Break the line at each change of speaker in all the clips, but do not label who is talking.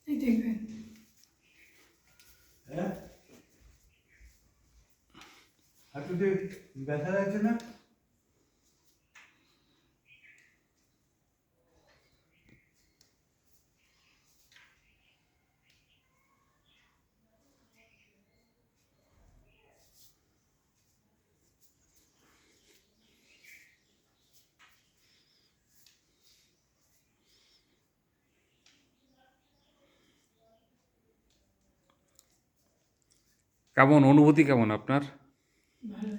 এই দেখবেন
হ্যাঁ হাঁটুতে ব্যথা লাগছে না?
কেমন অনুভূতি কেমন আপনার?
ভালো।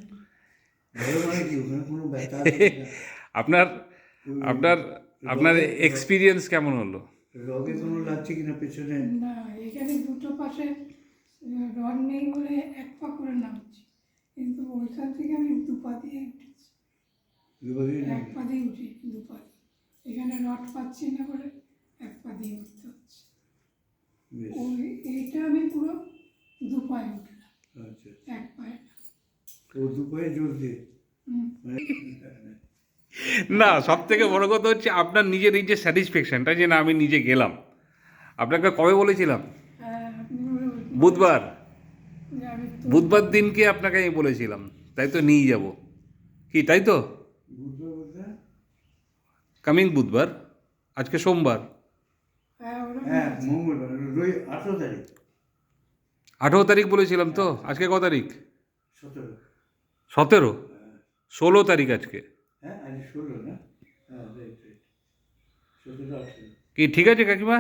ভালো মানে কি ওখানে কোনো ব্যথা আছে না?
আপনার আপনার আপনার
রগে-
এক্সপিরিয়েন্স কেমন হলো?
রগে কোনো লাগছে কিনা পেছনে?
না, এখানে দুটো পাশে রড নেই বলে এক পা করে নামছি, কিন্তু ওইখান থেকে আমি দু পা দিয়ে উঠেছি।
দুবারই
এক পা দিয়ে উঠি, দু পা দিয়ে। এখানে রড পাচ্ছি না বলে এক পা দিয়ে উঠতে হচ্ছে।
বেশ
এইটা আমি পুরো দু পায়ে উঠলাম,
আচ্ছা
এক পায়ে না।
ও দু পায়ে জোর দিয়ে
হুম।
মানে
না, সব থেকে বড় কথা হচ্ছে আপনার নিজের এই যে স্যাটিসফ্যাকশনটা, যে না আমি নিজে গেলাম। আপনাকে কবে বলেছিলাম?
আপনি বলুন
বুধবার।
যে আমি
বুধবার দিনকে আপনাকে আমি বলেছিলাম, তাই তো নিয়ে যাব কি, তাই তো?
বুঝতে বলতে
কামিং বুধবার, আজকে সোমবার।
হ্যাঁ, ওরকম
হ্যাঁ
আছে।
মঙ্গলবার 18 তারিখ
18 তারিখ বলেছিলাম তো, আজকে ক তারিখ?
17
17, 16 তারিখ আজকে।
হ্যাঁ আজ 16 না? হ্যাঁ রাইট রাইট 17 18
কি ঠিক আছে কাকিমা?